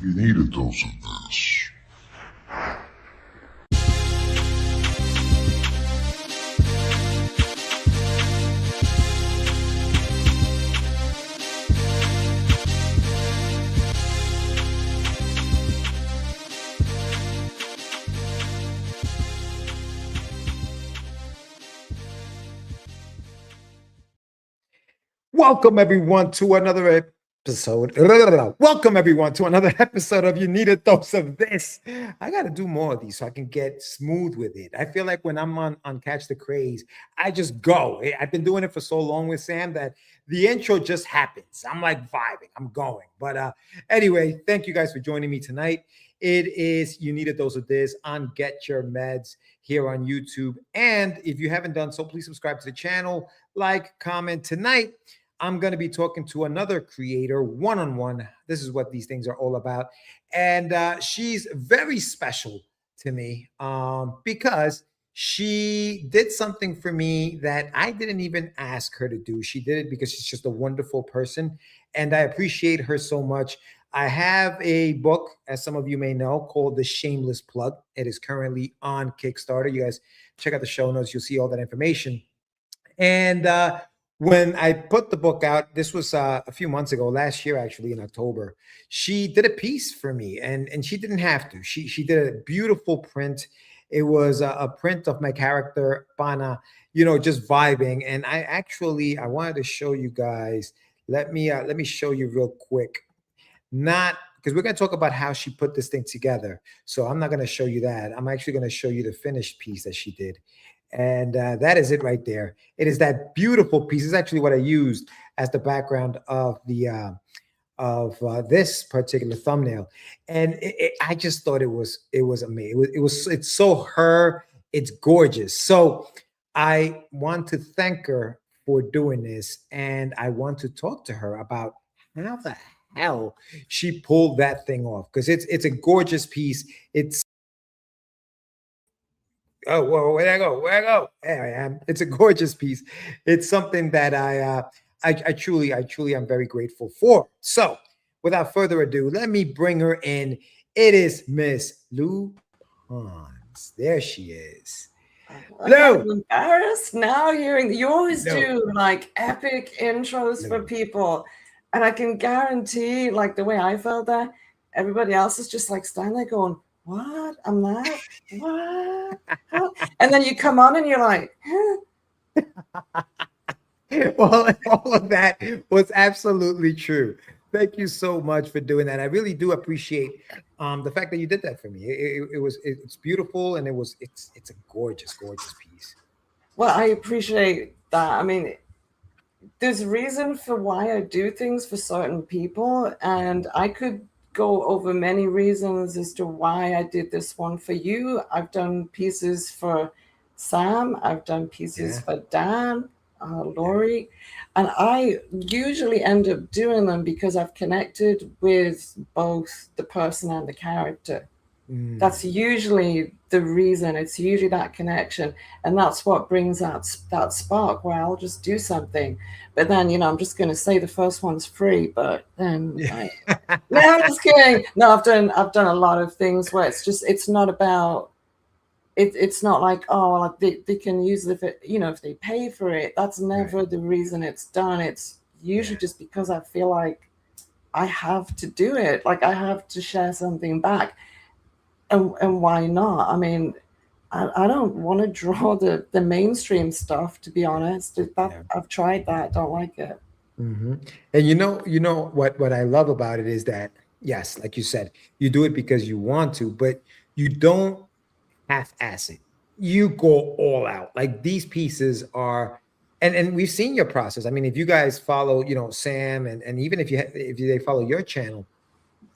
You need a dose of this. Welcome everyone to another episode. Welcome everyone to another episode of You Need a Dose of This. I got to do more of these so I can get smooth with it. I feel like when I'm on Catch the Craze, I just go. I've been doing it for so long with Sam that the intro just happens. I'm like vibing. I'm going. But anyway, thank you guys for joining me tonight. It is You Need a Dose of This on Get Your Meds here on YouTube. And if you haven't done so, please subscribe to the channel, like, comment. Tonight, I'm going to be talking to another creator one-on-one. This is what these things are all about. And she's very special to me because she did something for me that I didn't even ask her to do. She did it because she's just a wonderful person. And I appreciate her so much. I have a book, as some of you may know, called The Shameless Plug. It is currently on Kickstarter. You guys check out the show notes. You'll see all that information. And when I put the book out, this was a few months ago, last year, actually, in October, she did a piece for me, and she didn't have to. She did a beautiful print. It was a print of my character, Pana, just vibing. And I wanted to show you guys. Let me show you real quick. Not because we're going to talk about how she put this thing together. So I'm not going to show you that. I'm actually going to show you the finished piece that she did. And that is it right there. It is that beautiful piece. It's actually what I used as the background of the this particular thumbnail. And I just thought it was amazing. It's so her. It's gorgeous. So I want to thank her for doing this, and I want to talk to her about how the hell she pulled that thing off, because it's a gorgeous piece. Oh, well, where'd I go? There I am. It's a gorgeous piece. It's something that I truly am very grateful for. So, without further ado, let me bring her in. It is Miss Lou Pons. There she is. Lou, I'm embarrassed now hearing you always do like epic intros for people, and I can guarantee, like the way I felt there, everybody else is just like standing there going, what? I'm not. What? And then you come on and you're like, Well, all of that was absolutely true. Thank you so much for doing that. I really do appreciate the fact that you did that for me. It's beautiful, and it's a gorgeous piece. Well, I appreciate that. I mean, there's a reason for why I do things for certain people, and I could go over many reasons as to why I did this one for you. I've done pieces for Sam. I've done pieces for Dan, Lori, and I usually end up doing them because I've connected with both the person and the character. That's usually the reason. It's usually that connection, and that's what brings that spark where I'll just do something. But then, I'm just going to say the first one's free, but then no, I'm just kidding. No, I've done a lot of things where it's not about it. It's not like, oh, they can use it if they pay for it. That's never the reason it's done. It's usually just because I feel like I have to do it. Like I have to share something back. And why not? I mean, I don't want to draw the mainstream stuff, to be honest. I've tried that. Don't like it. Mm-hmm. And you know what I love about it is that, yes, like you said, you do it because you want to, but you don't half-ass it. You go all out. Like these pieces are, and we've seen your process. I mean, if you guys follow, Sam, and even if they follow your channel,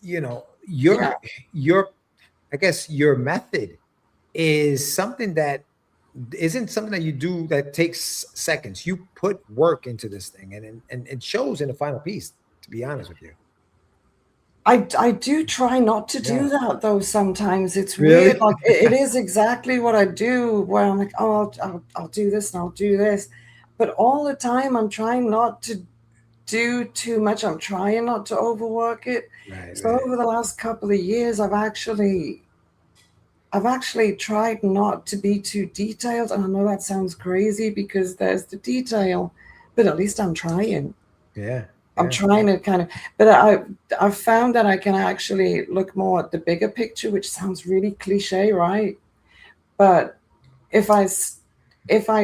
your I guess your method is something that isn't something that you do that takes seconds. You put work into this thing, and it shows in the final piece, to be honest with you. I do try not to do that though. Sometimes it's weird. Like it is exactly what I do, where I'm like, oh, I'll do this and I'll do this, but all the time I'm trying not to do too much. I'm trying not to overwork it. Right, So right. over the last couple of years, I've actually tried not to be too detailed. And I know that sounds crazy because there's the detail, but at least I'm trying. Yeah. I'm trying to kind of, but I've found that I can actually look more at the bigger picture, which sounds really cliche, right? But if I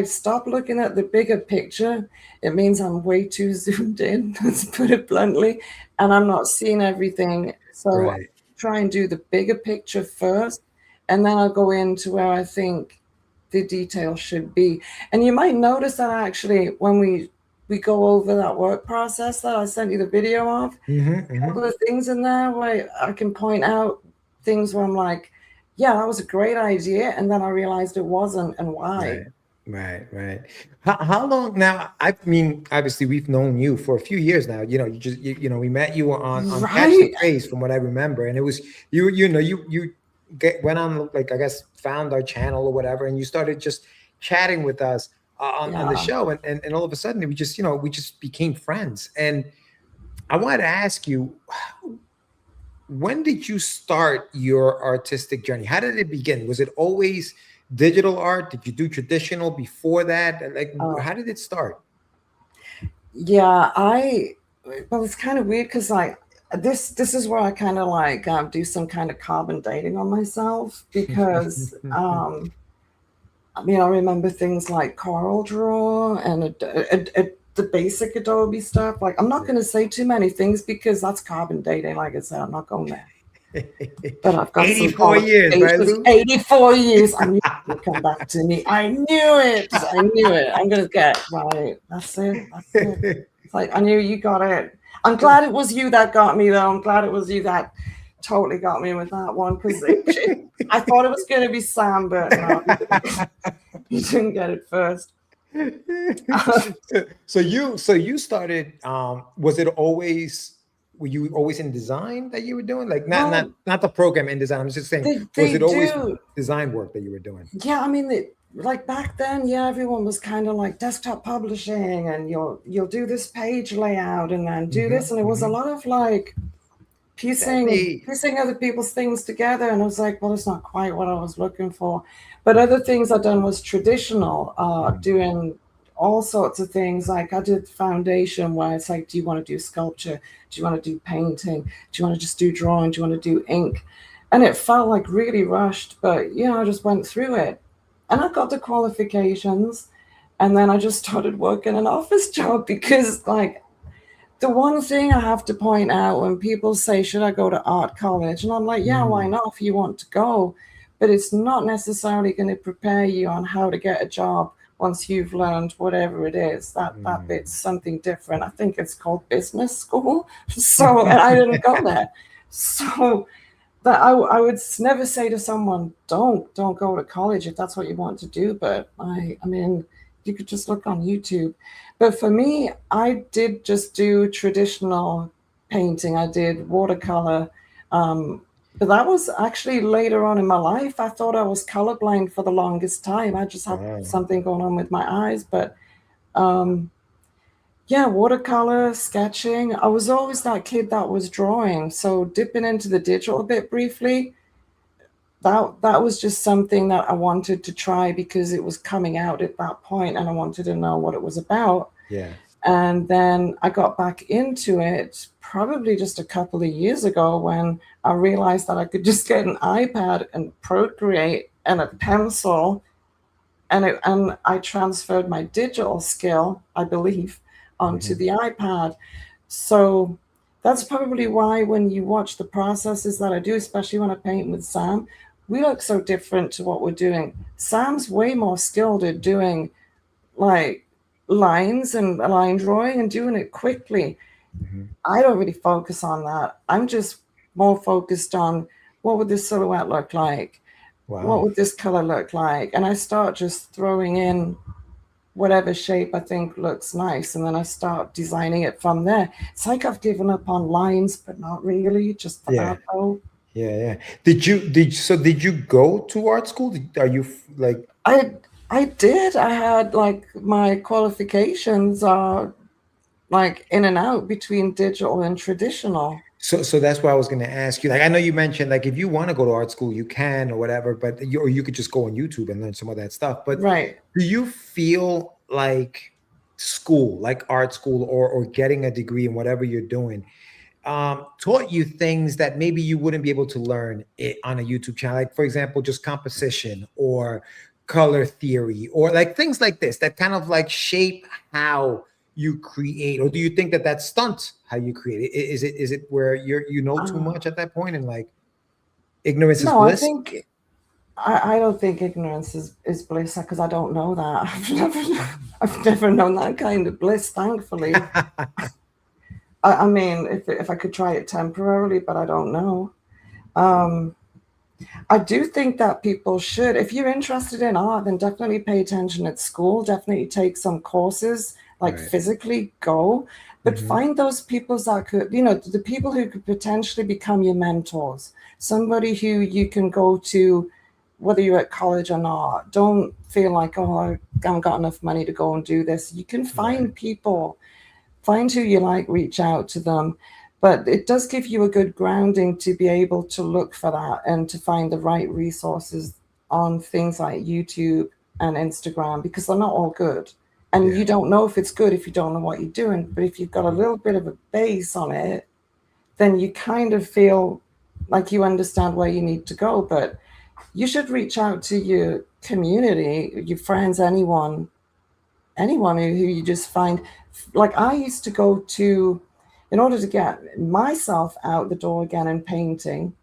stop looking at the bigger picture, it means I'm way too zoomed in, let's put it bluntly, and I'm not seeing everything. So I Right. try and do the bigger picture first, and then I'll go into where I think the detail should be. And you might notice that actually when we go over that work process that I sent you the video of, a couple of things in there where I can point out things where I'm like, yeah, that was a great idea, and then I realized it wasn't, and why. Right. How long now? I mean, obviously, we've known you for a few years now. We met you on Catch the Right. Craze, from what I remember, and it was you went on, like, I guess, found our channel or whatever, and you started just chatting with us on the Yeah. show, and all of a sudden we just became friends. And I wanted to ask you, when did you start your artistic journey? How did it begin? Was it always digital art? Did you do traditional before that? And, like, how did it start? Yeah, well, it's kind of weird because like this is where I kind of like do some kind of carbon dating on myself because I mean, I remember things like Coral Draw and the basic Adobe stuff. Like, I'm not going to say too many things because that's carbon dating. Like I said, I'm not going there. But I've got 84 years, right, Lou? 84 years. I knew it would come back to me. I knew it. I'm going to get right. That's it. It's like, I knew you got it. I'm glad it was you that got me, though. I'm glad it was you that totally got me with that one because I thought it was going to be Sam, but no, you didn't get it first. So you started. Was it always? Were you always in design that you were doing? Like, not the program in design. I'm just saying, was it always design work that you were doing? Yeah, I mean, like back then, yeah, everyone was kind of like desktop publishing, and you'll do this page layout and then do this, and it was a lot of like piecing other people's things together. And I was like, well, it's not quite what I was looking for. But other things I've done was traditional, doing all sorts of things. Like I did foundation where it's like, do you want to do sculpture? Do you want to do painting? Do you want to just do drawing? Do you want to do ink? And it felt like really rushed, but yeah, I just went through it. And I got the qualifications. And then I just started working an office job because like, the one thing I have to point out when people say, should I go to art college? And I'm like, yeah, why not if you want to go? But it's not necessarily going to prepare you on how to get a job once you've learned whatever it is. That bit's something different. I think it's called business school. So, and I didn't go there. So that I would never say to someone, don't go to college if that's what you want to do. But I mean, you could just look on YouTube. But for me, I did just do traditional painting. I did watercolor. But that was actually later on in my life. I thought I was colorblind for the longest time. I just had something going on with my eyes. But yeah, watercolor, sketching. I was always that kid that was drawing. So dipping into the digital a bit briefly, that was just something that I wanted to try because it was coming out at that point and I wanted to know what it was about. Yeah. And then I got back into it probably just a couple of years ago when I realized that I could just get an iPad and Procreate and a pencil. And I transferred my digital skill, I believe, onto the iPad. So that's probably why when you watch the processes that I do, especially when I paint with Sam, we look so different to what we're doing. Sam's way more skilled at doing like lines and line drawing and doing it quickly. I don't really focus on that. I'm just more focused on what would this silhouette look like? Wow. What would this color look like? And I start just throwing in whatever shape I think looks nice. And then I start designing it from there. It's like I've given up on lines, but not really, just for that though. Yeah. Did you go to art school? Are you like? I did. I had like my qualifications are like in and out between digital and traditional. So that's why I was going to ask you. Like, I know you mentioned like if you want to go to art school, you can or whatever, but or you could just go on YouTube and learn some of that stuff. But Right. do you feel like school, like art school, or getting a degree in whatever you're doing, taught you things that maybe you wouldn't be able to learn it on a YouTube channel? Like, for example, just composition or color theory or like things like this that kind of like shape how you create, or do you think that that stunts how you create? Is it where you know too Uh, much at that point and like ignorance is no, I bliss? think I don't think ignorance is bliss because I don't know that. I've never known that kind of bliss, thankfully. I mean, if I could try it temporarily, but I don't know. Um, I do think that people should, if you're interested in art, then definitely pay attention at school. Definitely take some courses, like Right. physically go, but Hmm. find those people that could, you know, the people who could potentially become your mentors. Somebody who you can go to, whether you're at college or not. Don't feel like, oh, I haven't got enough money to go and do this. You can Right. find people, find who you like, reach out to them. But it does give you a good grounding to be able to look for that and to find the right resources on things like YouTube and Instagram, because they're not all good. And Yeah. you don't know if it's good if you don't know what you're doing. But if you've got a Mhm. little bit of a base on it, then you kind of feel like you understand where you need to go. But you should reach out to your community, your friends, anyone who you just find. Like I used to go to, in order to get myself out the door again in painting,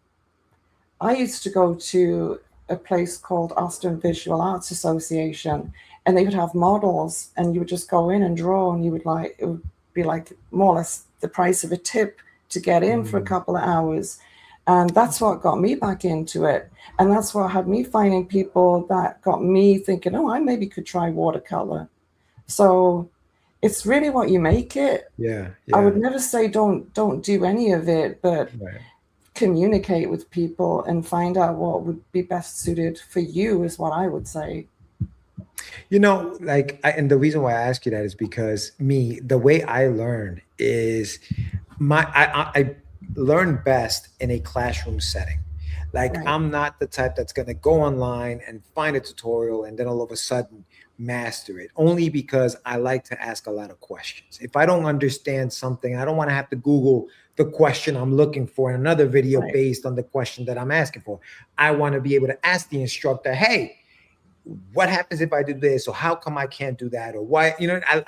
I used to go to a place called Austin Visual Arts Association, and they would have models, and you would just go in and draw, and you would like, it would be like more or less the price of a tip to get in for a Mm. couple of hours. And that's what got me back into it. And that's what had me finding people that got me thinking, oh, I maybe could try watercolor. So it's really what you make it. Yeah. I would Yeah. never say don't do any of it, but Right. communicate with people and find out what would be best suited for you is what I would say. You know, like, and the reason why I ask you that is because me, the way I learn is I learn best in a classroom setting. Like, Right. I'm not the type that's going to go online and find a tutorial and then all of a sudden master it. Only because I like to ask a lot of questions. If I don't understand something, I don't want to have to Google the question I'm looking for in another video Right. based on the question that I'm asking for. I want to be able to ask the instructor, hey, what happens if I do this, or how come I can't do that, or why,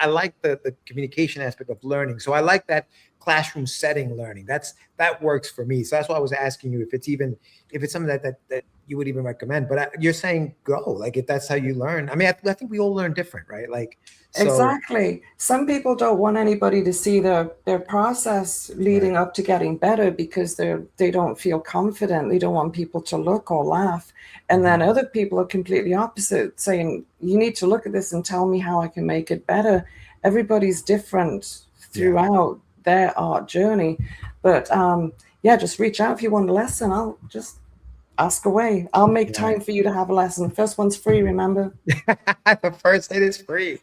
I like the communication aspect of learning. So I like that classroom setting learning. That works for me. So that's why I was asking you if it's something that you would even recommend. But you're saying go, like, if that's how you learn. I mean, I think we all learn different, right? Like, so Exactly. Some people don't want anybody to see their process right. leading up to getting better because they don't feel confident. They don't want people to look or laugh. And then Mhm. other people are completely opposite, saying, you need to look at this and tell me how I can make it better. Everybody's different Yeah. throughout their art journey. But yeah, just reach out if you want a lesson. I'll just ask away. I'll make Right. time for you to have a lesson. First one's free, remember? The first hit is free.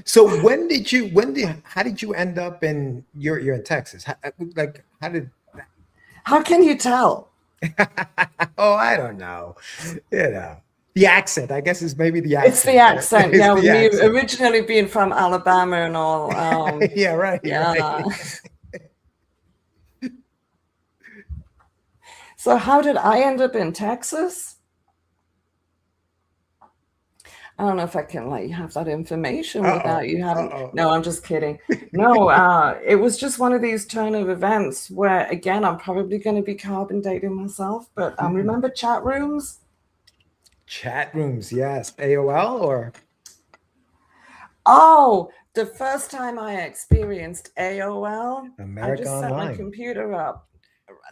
So how did you end up in, you're in Texas? Like, how did, How can you tell? oh, I don't know. The accent, I guess, is maybe the It's the accent, right? accent, It's yeah. With the me accent. originally being from Alabama and all. Yeah, right, Yeah. right. So how did I end up in Texas? I don't know if I can let you have that information Uh-oh. without you having. Uh-oh. No, I'm just kidding. No, it was just one of these turn of events where, again, I'm probably going to be carbon dating myself. But Hmm. remember chat rooms? Chat rooms, yes. AOL or Oh, the first time I experienced AOL, I America just set my Online. computer up.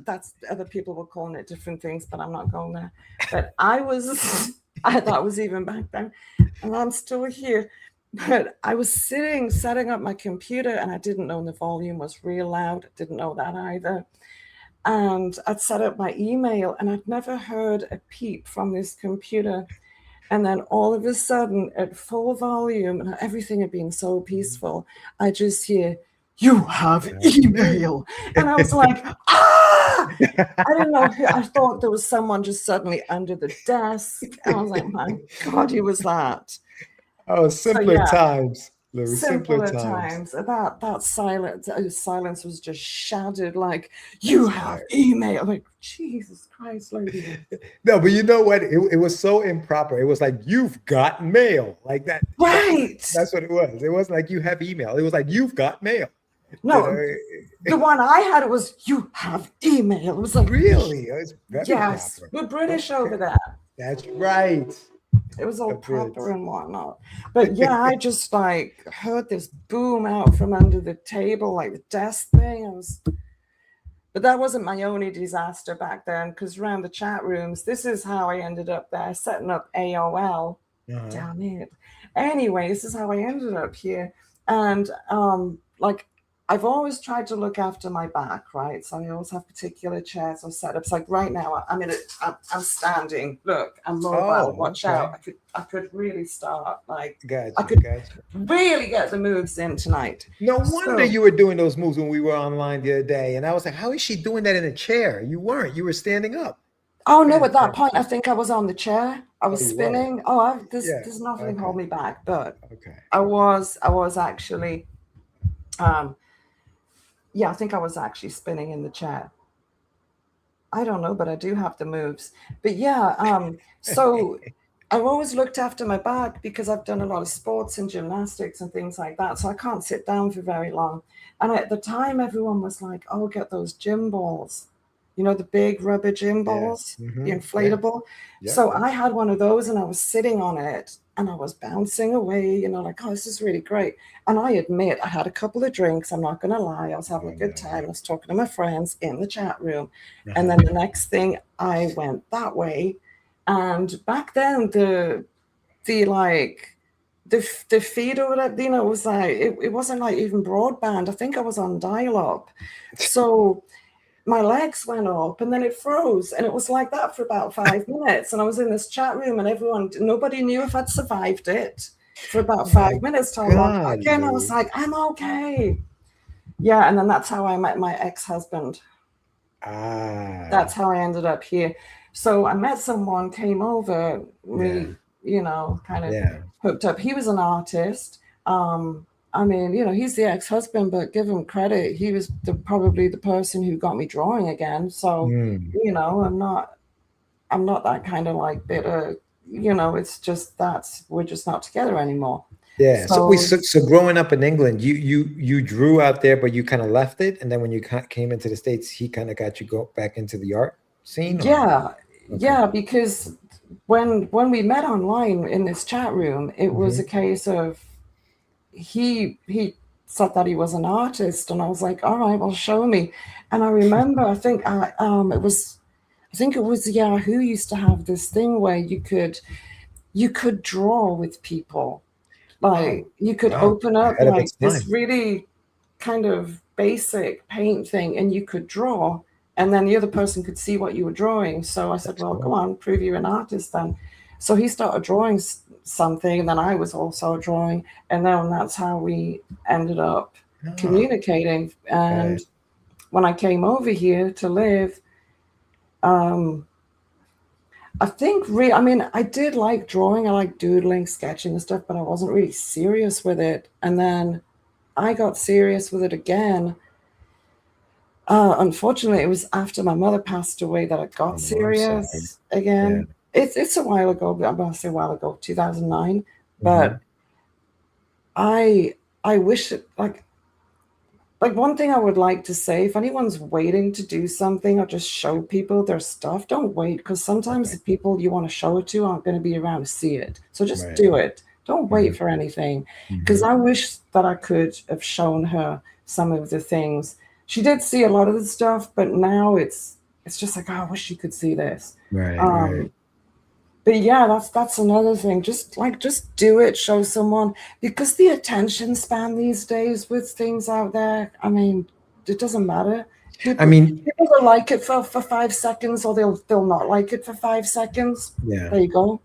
That's other people were calling it different things, but I'm not going there. But I was, I thought it was even back then, and I'm still here. But I was setting up my computer, and I didn't know the volume was real loud. Didn't know that either. And I'd set up my email, and I'd never heard a peep from this computer. And then all of a sudden, at full volume, and everything had been so peaceful, I just hear, "You have email." And I was like, ah! I didn't know who, I thought there was someone just suddenly under the desk. And I was like, my God, who was that? Oh, So simpler yeah, times, Lou. Simpler simpler times. times. That silence was just shattered. Like, "You That's have right. email." Like, Jesus Christ, lady. No, but you know what? It was so improper. It was like, "You've got mail," like that. Right. That's what it was. It wasn't like you have email. It was like, "You've got mail." You No, know, the one I had was, "You have email." It was like, really, it was very yes, proper. we're British over Okay, there. that's right. It was all A bit. proper and whatnot. But yeah, I just like heard this boom out from under the table, like the desk thing. But that wasn't my only disaster back then, because around the chat rooms, this is how I ended up there, setting up AOL. Damn it. Anyway, this is how I ended up here. And like, I've always tried to look after my back, right? So I always have particular chairs or setups. Like right now, I'm standing. Look, I'm mobile. Oh, Watch okay. out. I could really start. Like, Gotcha. I could Gotcha. really get the moves in tonight. No wonder So- you were doing those moves when we were online the other day, and I was like, "How is she doing that in a chair?" You weren't. You were standing up. Oh no! At that point, I think I was on the chair. I was you were. spinning. Yeah, There's nothing okay. hold me back. But Okay. I was actually, yeah, I think I was actually spinning in the chair. I don't know, but I do have the moves. But yeah, so I've always looked after my back because I've done a lot of sports and gymnastics and things like that. So I can't sit down for very long. And at the time, everyone was like, "Oh, get those gym balls." You know, the big rubber gym balls, Mhm. the inflatable. Yeah. So I had one of those and I was sitting on it and I was bouncing away, you know, like, "Oh, this is really great." And I admit I had a couple of drinks. I'm not going to lie. I was having a good time. I was talking to my friends in the chat room. And then the next thing I went that way. And back then the feed or whatever, you know, it was like, it wasn't like even broadband. I think I was on dial-up. So my legs went up and then it froze, and it was like that for about 5 minutes. And I was in this chat room and nobody knew if I'd survived it for about 5 minutes till I logged back in. I was like, "I'm okay." Yeah, and then that's how I met my ex-husband. That's how I ended up here. So I met someone, came over, we, you know, kind of hooked up. He was an artist. I mean, you know, he's the ex-husband, but give him credit. He was probably the person who got me drawing again. So, you know, I'm not that kind of like bitter, you know, it's just we're just not together anymore. Yeah. So growing up in England, you drew out there, but you kind of left it. And then when you came into the States, he kind of got you back into the art scene? Yeah. Okay. Yeah, because when we met online in this chat room, it was a case of, he said that he was an artist, and I was like, "All right, well, show me." And I remember, I think it was Yahoo used to have this thing where you could draw with people, like you could open up like this really kind of basic paint thing, and you could draw, and then the other person could see what you were drawing. So I said, "Well, come on, prove you're an artist then." So he started drawing something, and then I was also drawing, and then that's how we ended up communicating. And when I came over here to live, I think I did like drawing. I like doodling, sketching and stuff, but I wasn't really serious with it. And then I got serious with it again. Unfortunately, it was after my mother passed away that I got serious again. Yeah. It's a while ago, but I'm going to say a while ago, 2009. But I wish it, like one thing I would like to say, if anyone's waiting to do something or just show people their stuff, don't wait, because sometimes the people you want to show it to aren't going to be around to see it. So just do it. Don't wait for anything, because I wish that I could have shown her some of the things. She did see a lot of the stuff, but now it's just like, "Oh, I wish you could see this." Right. But yeah, that's another thing. Just do it, show someone, because the attention span these days with things out there, I mean, it doesn't matter. People will like it for 5 seconds, or they'll not like it for 5 seconds. Yeah. There you go.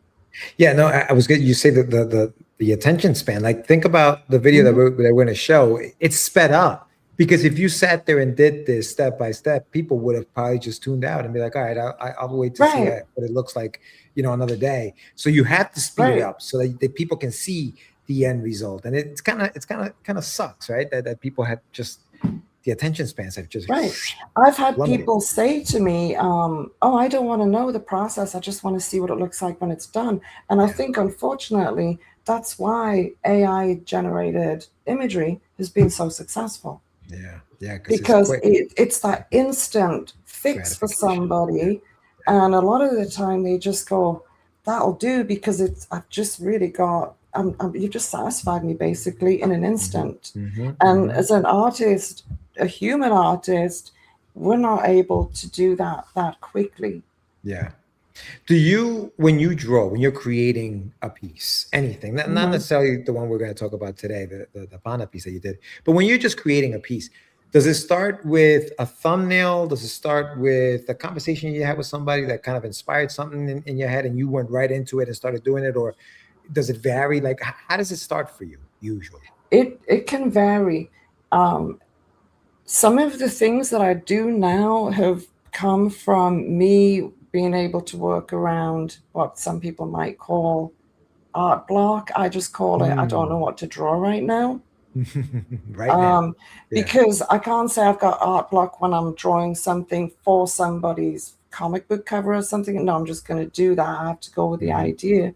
Yeah, no, I was good. You say that the attention span. Like, think about the video that we're going to show. It's sped up because if you sat there and did this step by step, people would have probably just tuned out and be like, "All right, I'll wait to see Right, what it looks like, another day." So you have to speed it right, up so that people can see the end result. And it's kind of sucks, right? That people have just the attention spans have just right. I've had plummeted. people say to me, "Oh, I don't want to know the process. I just want to see what it looks like when it's done." And I Yeah, think, unfortunately, that's why AI generated imagery has been so successful. yeah, yeah, because it's Because quick it's that instant fix for gratification. Yeah, somebody, yeah. and a lot of the time they just go, "That'll do," because it's I've just really got you just satisfied me basically in an Hmm. instant. Hmm. And Hmm. as an artist, a human artist, we're not able to do that quickly. Yeah. Do you, when you draw, when you're creating a piece, anything, not Mhm. necessarily the one we're going to talk about today, the Pana piece that you did, but when you're just creating a piece, does it start with a thumbnail? Does it start with a conversation you had with somebody that kind of inspired something in your head and you went right into it and started doing it? Or does it vary? Like, how does it start for you usually? It can vary. Um, some of the things that I do now have come from me being able to work around what some people might call art block. I just call it, I don't know Hmm. what to draw right now. Right now. Um, Yeah. because I can't say I've got art block when I'm drawing something for somebody's comic book cover or something. No, I'm just going to do that. I have to go with the Hmm. idea.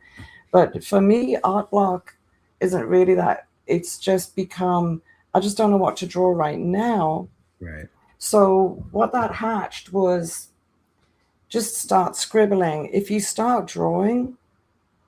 But for me, art block isn't really that. It's just become, I just don't know what to draw right now. Right. So what that hatched was just start scribbling. If you start drawing,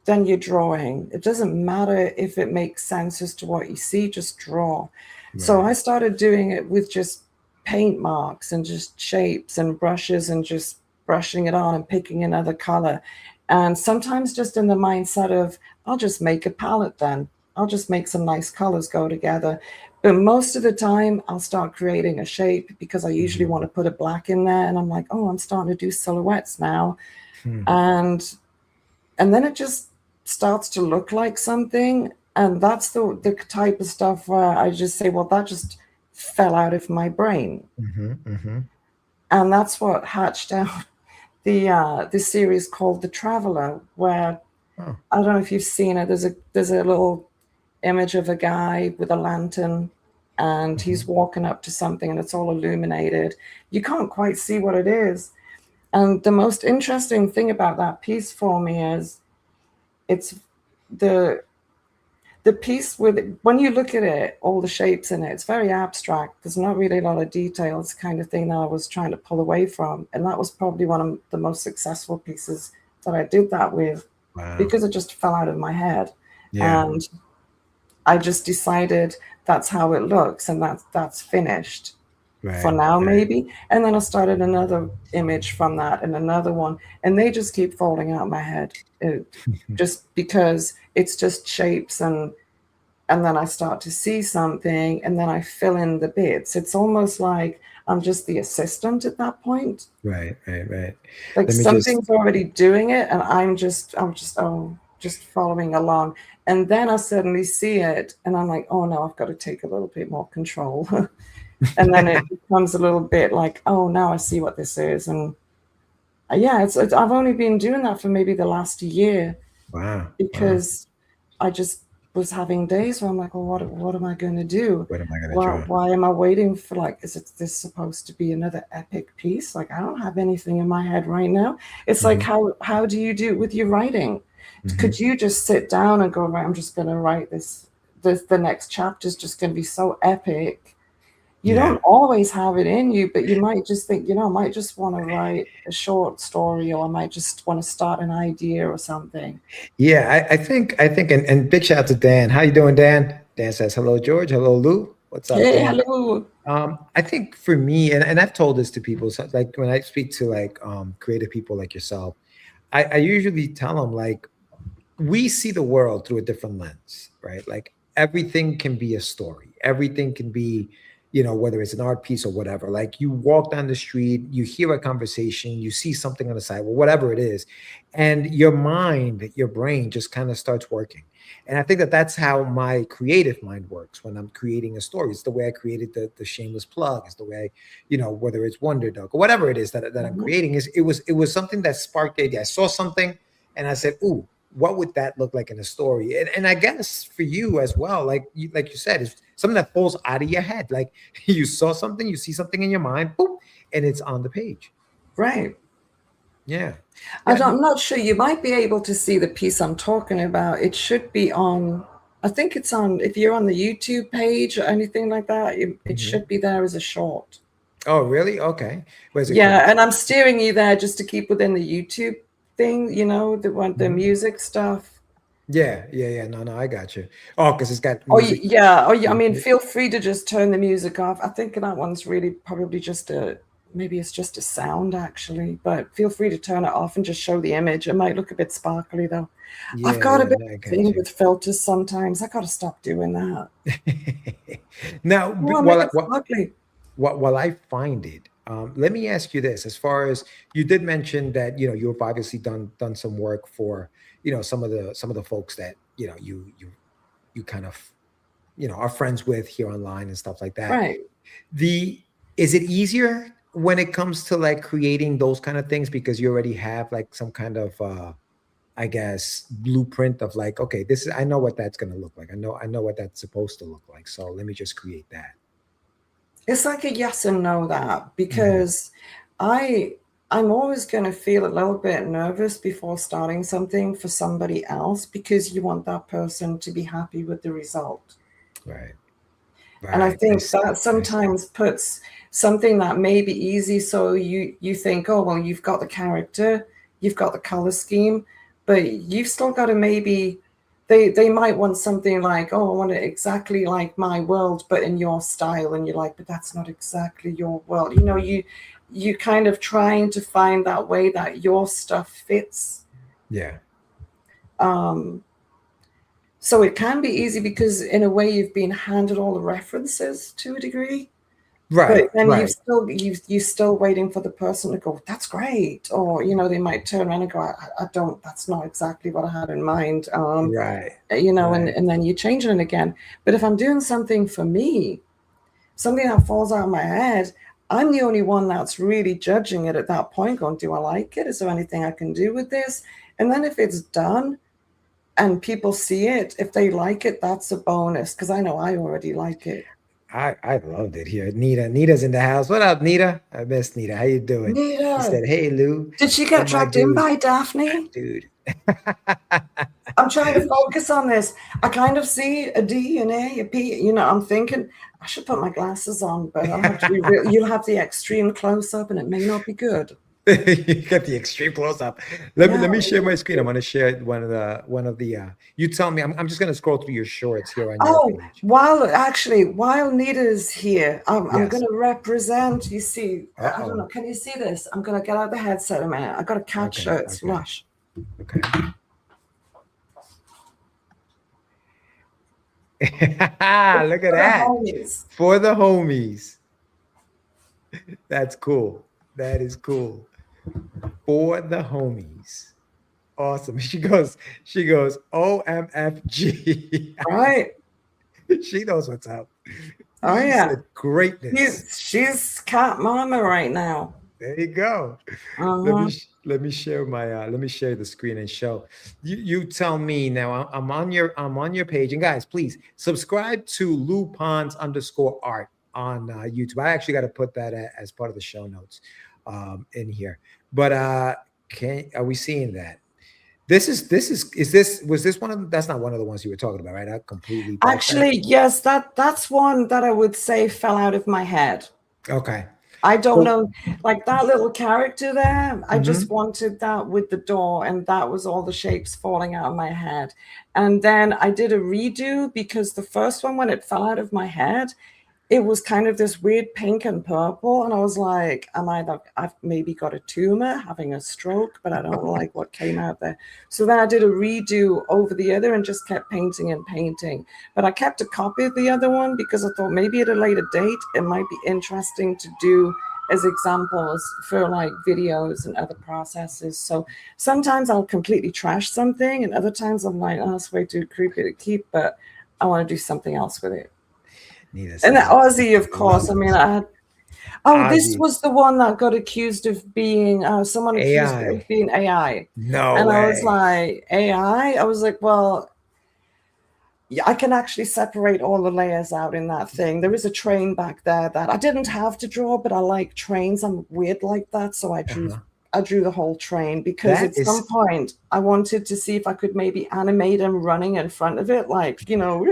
then you're drawing. It doesn't matter if it makes sense as to what you see, just draw. So Right. I started doing it with just paint marks and just shapes and brushes and just brushing it on and picking another color. And sometimes just in the mindset of, I'll just make a palette then. I'll just make some nice colors go together. But most of the time, I'll start creating a shape because I usually Mhm. want to put a black in there. And I'm like, oh, I'm starting to do silhouettes now. Hmm. And then it just starts to look like something, and that's the type of stuff where I just say, well, that just fell out of my brain. Mhm. Mhm. And that's what hatched out this series called The Traveler, where Oh. I don't know if you've seen it. There's a little image of a guy with a lantern, and he's Mhm. walking up to something and it's all illuminated. You can't quite see what it is. And the most interesting thing about that piece for me is it's the piece with when you look at it, all the shapes in it, it's very abstract. There's not really a lot of detail. It's the kind of thing that I was trying to pull away from. And that was probably one of the most successful pieces that I did that with, Wow. because it just fell out of my head. Yeah. And I just decided that's how it looks and that's finished for Right. now, Right. maybe. And then I started another image from that and another one, and they just keep falling out of my head. Just because it's just shapes, and then I start to see something and then I fill in the bits. It's almost like I'm just the assistant at that point. Right. Right. Right. Like Let me just. something's already doing it and just following along. And then I suddenly see it and I'm like, oh no, I've got to take a little bit more control. And then it becomes a little bit like, oh, now I see what this is. And yeah, it's I've only been doing that for maybe the last year, Wow. Wow. because I just was having days where I'm like, well, what am I going to do? What am I gonna draw? Why am I waiting for, like, is it this supposed to be another epic piece? Like, I don't have anything in my head right now. It's like, Hmm. how do you do it with your writing? Hmm. Could you just sit down and go, right, I'm just going to write this, the next chapter is just going to be so epic. You Yeah. don't always have it in you, but you might just think, I might just want to write a short story, or I might just want to start an idea or something. Yeah. I think, and big shout out to Dan. How you doing, Dan? Dan says hello, George. Hello, Lou. What's up, Hey, Dan? hello. I think for me, and I've told this to people, so like when I speak to like creative people like yourself, I usually tell them like we see the world through a different lens, right? Like everything can be a story. Everything can be, you know, whether it's an art piece or whatever. Like you walk down the street, you hear a conversation, you see something on the side, well, whatever it is, and your mind, your brain just kind of starts working. And I think that that's how my creative mind works when I'm creating a story. It's the way I created the Shameless Plug. It's the way, you know, whether it's Wonder Dog or whatever it is that I'm creating, is it was something that sparked the idea. I saw something and I said, ooh, what would that look like in a story? And I guess for you as well, like you said, it's something that falls out of your head. Like you saw something, you see something in your mind, boom, and it's on the page. Right. Yeah. I'm not sure. You might be able to see the piece I'm talking about. It should be on, I think it's on, if you're on the YouTube page or anything like that, it should be there as a short. Oh, really? Okay. Where's it? Yeah, and I'm steering you there just to keep within the YouTube thing, you know, the music stuff. Yeah. No, I got you. Oh, because it's got Oh, music. yeah. Oh, yeah. I mean, feel free to just turn the music off. I think that one's really probably just maybe it's just a sound actually, but feel free to turn it off and just show the image. It might look a bit sparkly though. Yeah, I've got a bit I of got thing you. with filters sometimes. I got to stop doing that. Now, Oh, make it ugly. while I find it, let me ask you this: as far as you did mention that, you know, you've obviously done some work for, you know, some of the folks that, you know, you kind of, you know, are friends with here online and stuff like that. Right. Is it easier when it comes to like creating those kind of things because you already have like some kind of I guess blueprint of like, okay, this is, I know what that's going to look like. I know what that's supposed to look like. So let me just create that. It's like a yes and no that, because I'm always going to feel a little bit nervous before starting something for somebody else, because you want that person to be happy with the result. Right. And I think that sometimes puts something that may be easy. So you think, oh, well, you've got the character, you've got the color scheme, but you've still got to maybe, they might want something like, oh, I want it exactly like my world, but in your style. And you're like, but that's not exactly your world. You know, you kind of trying to find that way that your stuff fits. Yeah. So it can be easy because in a way you've been handed all the references to a degree. Right. But then right. you're still waiting for the person to go, that's great. Or, you know, they might turn around and go, I don't, that's not exactly what I had in mind. Right. You know, Right. and then you change it again. But if I'm doing something for me, something that falls out of my head, I'm the only one that's really judging it at that point, going, do I like it? Is there anything I can do with this? And then if it's done and people see it, if they like it, that's a bonus, because I know I already like it. I loved it here. Nita's in the house. What up, Nita? I miss Nita. How you doing? Nita. She said, hey, Lou. Did she get dragged in by Daphne? Dude. I'm trying to focus on this. I kind of see a D, an A, a P. You know, I'm thinking I should put my glasses on, but I'll have to be real. You'll have the extreme close up, and it may not be good. You got the extreme close up. Let me share my screen. I'm going to share one of the. You tell me. I'm just going to scroll through your shorts here on your page. While Nita's here, I'm going to represent. You see, I don't know. Can you see this? I'm going to get out the headset a minute. I got to catch her. It's Rush. Okay. Look at that. For the homies. That's cool. That is cool. For the homies. Awesome. She goes, OMFG. Right. She knows what's up. Oh, yeah. Said, greatness. She's cat mama right now. There you go. Let me share my let me share the screen and show. You tell me now. I'm on your page, and guys, please subscribe to Lou Pons _art on YouTube. I actually got to put that as part of the show notes in here. But are we seeing that? Was this one of them? That's not one of the ones you were talking about, right? I completely actually, yes, that's one that I would say fell out of my head. Okay. I don't know, like that little character there. I just wanted that with the door, and that was all the shapes falling out of my head. And then I did a redo, because the first one, when it fell out of my head, it was kind of this weird pink and purple. And I was like, I've maybe got a tumor, having a stroke, but I don't like what came out there. So then I did a redo over the other and just kept painting and painting. But I kept a copy of the other one because I thought maybe at a later date, it might be interesting to do as examples for like videos and other processes. So sometimes I'll completely trash something, and other times I'm like, oh, it's way too creepy to keep, but I want to do something else with it. And the Aussie, of course. I mean, this was the one that got accused of being someone accused of being AI. No and way. I was like, AI? I was like, well, yeah, I can actually separate all the layers out in that thing. There is a train back there that I didn't have to draw, but I like trains. I'm weird like that, so I drew. I drew the whole train because at some point I wanted to see if I could maybe animate him running in front of it, like, you know,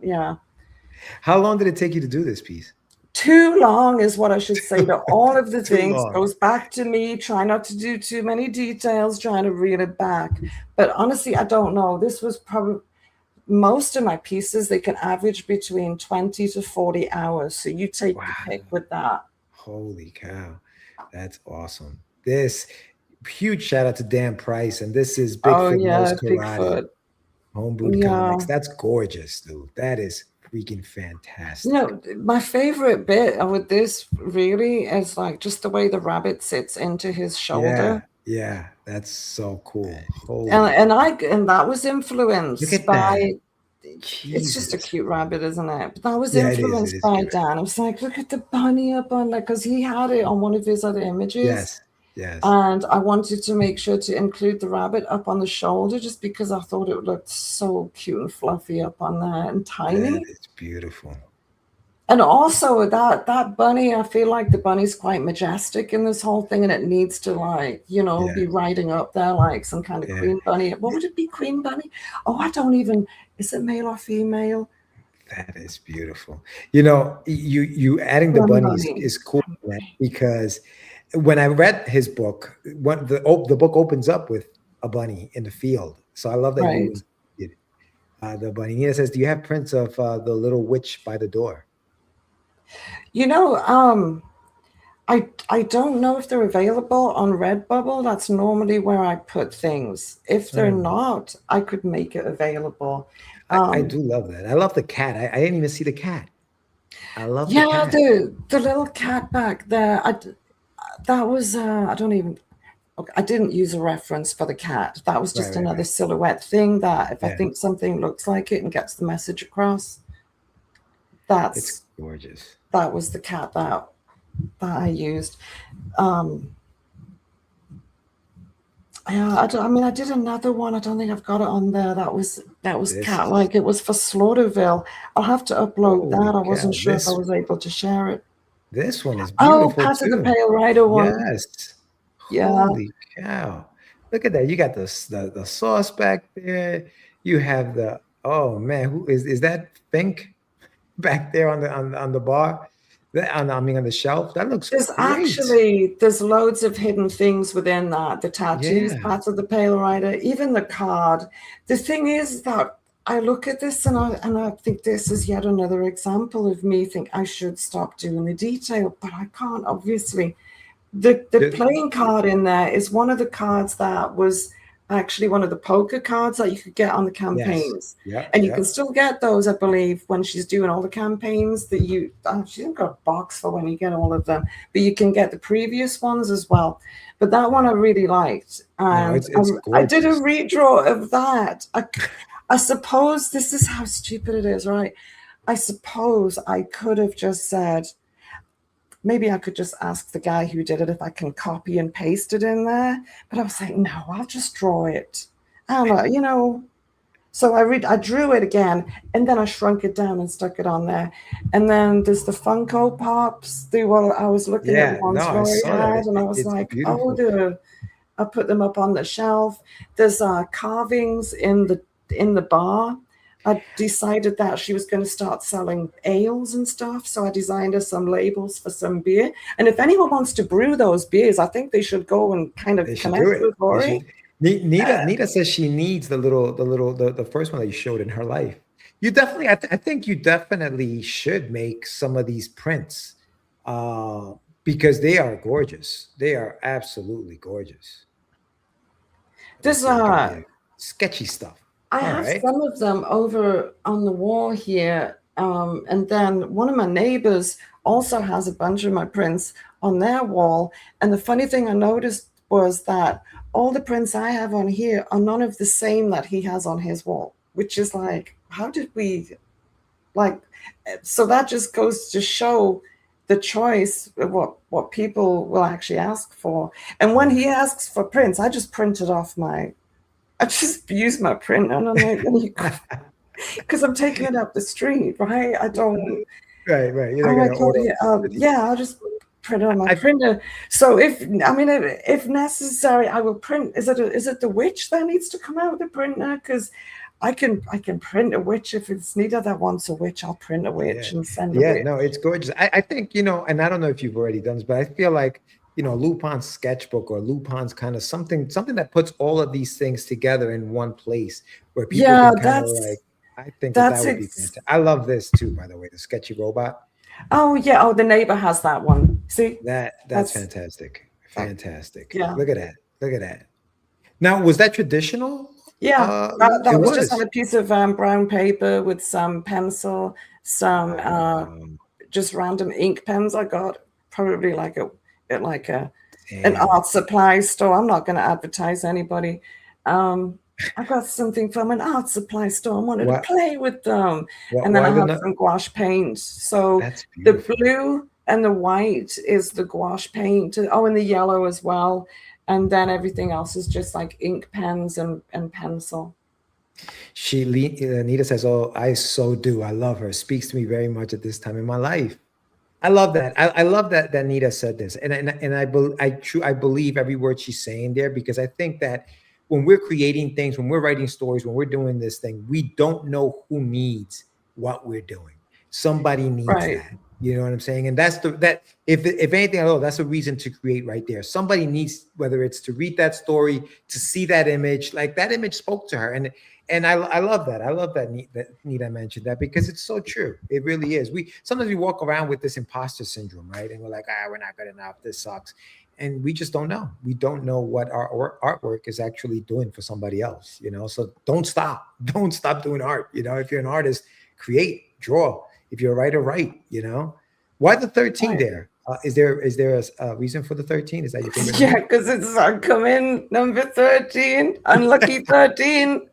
yeah. How long did it take you to do this piece? Too long is what I should say to all of the things. Goes back to me, try not to do too many details, trying to reel it back. But honestly, I don't know. This was probably most of my pieces, they can average between 20 to 40 hours. So you take the pick with that. Holy cow. That's awesome. This huge shout out to Dan Price. And this is Bigfoot Knows Karate. Bigfoot. Homebrewed Comics. That's gorgeous, dude. That is freaking fantastic. You know, my favorite bit with this really is like just the way the rabbit sits into his shoulder. Yeah, that's so cool. And that was influenced by Jesus. It's just a cute rabbit, isn't it? But that was influenced by Dan. I was like, look at the bunny up on that, because he had it on one of his other images. Yes. And I wanted to make sure to include the rabbit up on the shoulder just because I thought it looked so cute and fluffy up on there and tiny. It's beautiful. And also that bunny, I feel like the bunny's quite majestic in this whole thing, and it needs to, like, you know, be riding up there like some kind of queen bunny. What would it be, queen bunny? Oh, I don't even, is it male or female? That is beautiful. You know, you adding the bunnies is cool, man, because when I read his book, the book opens up with a bunny in the field. So I love that you did the bunny. Nina says, do you have prints of the little witch by the door? You know, I don't know if they're available on Redbubble. That's normally where I put things. If they're not, I could make it available. I do love that. I love the cat. I didn't even see the cat. I love the cat. the little cat back there. That was I don't even. Okay, I didn't use a reference for the cat. That was just another silhouette thing that if I think something looks like it and gets the message across, it's gorgeous. That was the cat that I used. I did another one. I don't think I've got it on there. That was cat like. It was for Slaughterville. I'll have to upload that. I wasn't sure if I was able to share it. This one is beautiful. Oh, Pat of the Pale Rider one. Yes. Yeah. Holy cow! Look at that. You got the sauce back there. You have the man. Who is that? Fink back there on the bar. On the shelf. That looks great. There's loads of hidden things within that. The tattoos, Pat of the Pale Rider, even the card. The thing is that I look at this and I think this is yet another example of me think I should stop doing the detail, but I can't, obviously. The playing card in there is one of the cards that was actually one of the poker cards that you could get on the campaigns. And you can still get those, I believe, when she's doing all the campaigns that she hasn't got a box for when you get all of them, but you can get the previous ones as well. But that one I really liked. And I did a redraw of that. I suppose this is how stupid it is, right? I suppose I could have just said, maybe I could just ask the guy who did it if I can copy and paste it in there. But I was like, no, I'll just draw it. And, you know, so I drew it again, and then I shrunk it down and stuck it on there. And then there's the Funko Pops. I was looking at ones Rory had, and I was like, beautiful. I put them up on the shelf. There's carvings in the bar. I decided that she was going to start selling ales and stuff, so I designed her some labels for some beer. And if anyone wants to brew those beers, I think they should go and kind of connect with Rory. Nita says she needs the first one that you showed in her life. You definitely, I think you definitely should make some of these prints because they are gorgeous. They are absolutely gorgeous. Let me There's see. I got here sketchy stuff. I All have right. some of them over on the wall here. And then one of my neighbors also has a bunch of my prints on their wall. And the funny thing I noticed was that all the prints I have on here are none of the same that he has on his wall, which is like, how did we like? So that just goes to show the choice of what people will actually ask for. And when he asks for prints, I just printed off I just use my printer and I'm like, because I'm taking it up the street, right? I don't. Right. You're I'm not like, gonna oh order. yeah, I'll just print it on my I printer. So if necessary, I will print. Is it the witch that needs to come out with the printer? Because I can print a witch if it's needed. That wants a witch, I'll print a Yeah. witch and send a Yeah. witch. No, it's gorgeous. I think, and I don't know if you've already done this, but I feel like, Lou Pon's sketchbook or Lou Pon's kind of something that puts all of these things together in one place where people Yeah, can kind of like, I think that that's would be ex- fantastic. I love this too, by the way, the sketchy robot. oh yeah. Oh, the neighbor has that one. See, That's that's fantastic. that, Fantastic. yeah. Look at that. Look at that. Now, was that traditional? Yeah, Lou? It that was just on was. a piece of brown paper with some pencil, some Wow. just random ink pens I got, probably like a an Damn. art supply store. I'm not going to advertise anybody. I got something from an art supply store and wanted to What? play with them. And then Why I the have not? some gouache paint. So That's the beautiful. blue and the white is the gouache paint. Oh, and the yellow as well. And then everything else is just like ink pens and pencil. Anita says, "Oh, I so do. I love her. Speaks to me very much at this time in my life." I love that. I love that Nita said this, and I believe every word she's saying there because I think that when we're creating things, when we're writing stories, when we're doing this thing, we don't know who needs what we're doing. Somebody needs Right. that. You know what I'm saying? And that's that. If anything at all, that's a reason to create right there. Somebody needs whether it's to read that story, to see that image, like that image spoke to her, and I love that. I love that Nita mentioned that because it's so true. It really is. We sometimes we walk around with this imposter syndrome, right? And we're like, we're not good enough. This sucks, and we just don't know. We don't know what our artwork is actually doing for somebody else. So don't stop. Don't stop doing art. If you're an artist, create, draw. If you're a writer, write. Why the 13 Right. there? Is there a reason for the 13? Is that your favorite Yeah, number? because it's come in number 13, unlucky 13.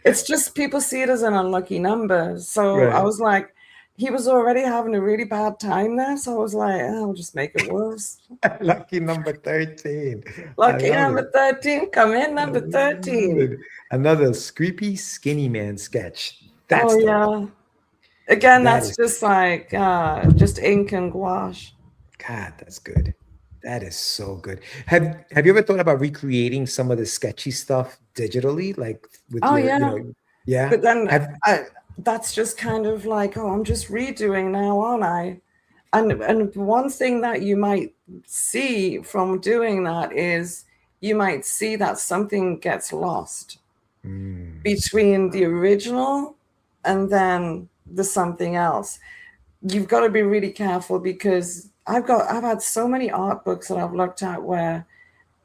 It's just people see it as an unlucky number. So I Right. was like, he was already having a really bad time there. So I was like, I'll just make it worse. Lucky number 13. I Lucky love it. number 13, come in I number love 13. it. Another Screepy Skinny Man sketch. Oh That's dope. yeah. Again, That that's is, just like just ink and gouache. God, that's good. That is so good. Have you ever thought about recreating some of the sketchy stuff digitally, like with Oh your, yeah. yeah? But then Have that's just kind of like, oh, I'm just redoing now, aren't I? And one thing that you might see from doing that is you might see that something gets lost between the original and then the something else. You've got to be really careful because I've had so many art books that I've looked at where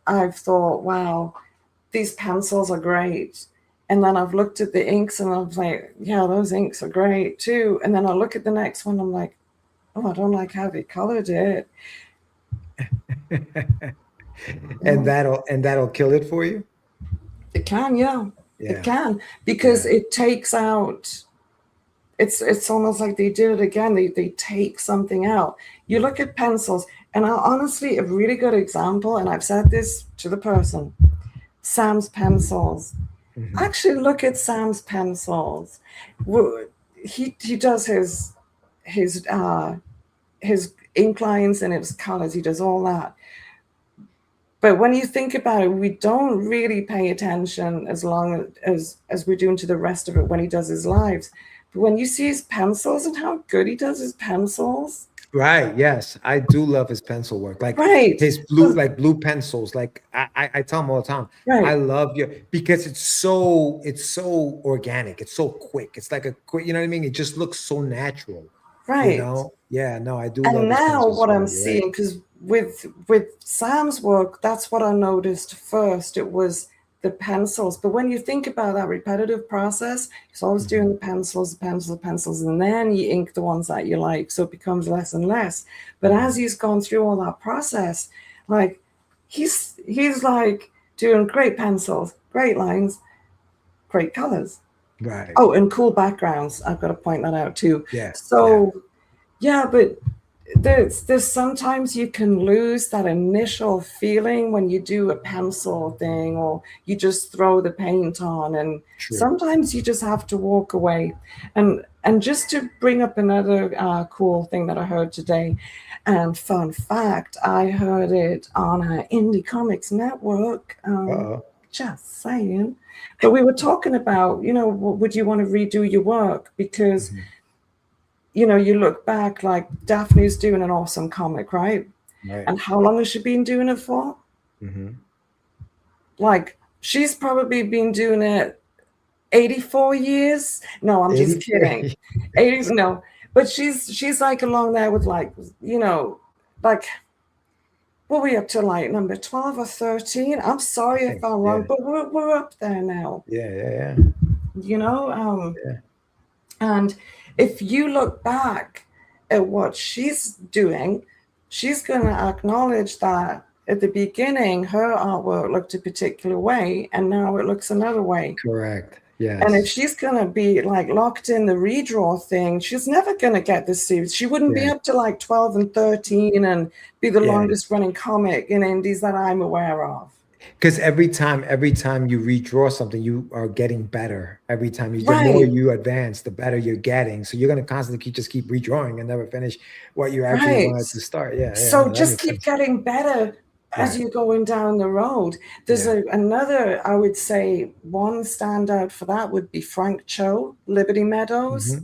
I've thought, wow, these pencils are great. And then I've looked at the inks and I'm like, yeah, those inks are great too. And then I look at the next one, I'm like, oh, I don't like how they colored it. and that'll kill it for you? It can, yeah. It Yeah. can, because Yeah. it takes out, it's almost like they did it again. They take something out. You look at pencils, and honestly, a really good example, and I've said this to the person, Sam's pencils. Mhm. Actually, look at Sam's pencils. He does his ink lines and his colors. He does all that. But when you think about it, we don't really pay attention as long as we're doing to the rest of it when he does his lives. But when you see his pencils and how good he does his pencils, Right. Yes, I do love his pencil work. Like Right. his blue, like blue pencils. Like I tell him all the time, I Right. love your because it's so organic. It's so quick. It's like a quick, you know what I mean? It just looks so natural. You Right. know? Yeah. No, I do And love his now pencils. what I'm You're right. seeing, because with Sam's work, that's what I noticed first. It was the pencils. But when you think about that repetitive process, he's always doing the pencils, the pencils, the pencils, and then you ink the ones that you like. So it becomes less and less. But as he's gone through all that process, like he's like doing great pencils, great lines, great colors. Right. Oh, and cool backgrounds. I've got to point that out too. Yeah. So yeah, but there's sometimes you can lose that initial feeling when you do a pencil thing or you just throw the paint on, and True. sometimes you just have to walk away. And just to bring up another cool thing that I heard today, and fun fact, I heard it on Indie Comics Network. Uh-oh. Just saying. But we were talking about, would you want to redo your work? Because you look back, like Daphne's doing an awesome comic, right? Right. And how long has she been doing it for? Like, she's probably been doing it 84 years. No, I'm just 84. kidding. 80, no. But she's like along there with like, like, what were we up to, like number 12 or 13? I'm sorry if I'm wrong, but we're up there now. Yeah. And if you look back at what she's doing, she's going to acknowledge that at the beginning, her artwork looked a particular way, and now it looks another way. Correct. Yes. And if she's going to be like locked in the redraw thing, she's never going to get this series. She wouldn't be up to like 12 and 13 and be the longest running comic in indies that I'm aware of. Because every time you redraw something, you are getting better. Every time the more you advance, the better you're getting. So you're going to constantly keep redrawing and never finish what you actually wanted to start. Yeah. So just keep getting better as you're going down the road. There's another, I would say, one standout for that would be Frank Cho, Liberty Meadows.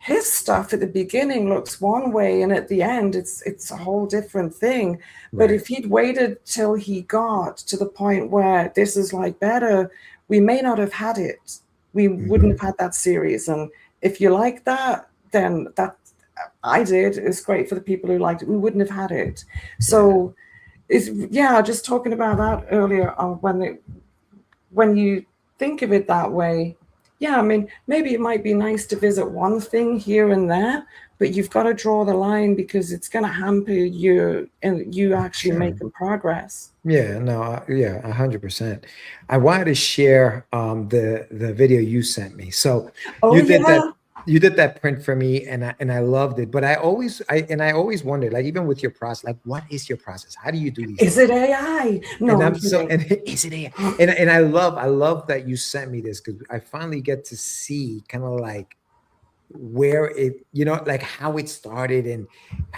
His stuff at the beginning looks one way, and at the end, it's a whole different thing. But if he'd waited till he got to the point where this is like better, we may not have had it. We wouldn't have had that series. And if you like that, then that I did. It's great for the people who liked it. We wouldn't have had it. So just talking about that earlier, when you think of it that way. Yeah, I mean, maybe it might be nice to visit one thing here and there, but you've got to draw the line because it's going to hamper you actually making progress. Yeah, no, 100%. I wanted to share the video you sent me. So you did that print for me, and I loved it. But I always wondered, like, even with your process, like, what is your process? How do you do these? Is it AI? No, is it AI? And I love that you sent me this, because I finally get to see kind of like where it, like how it started and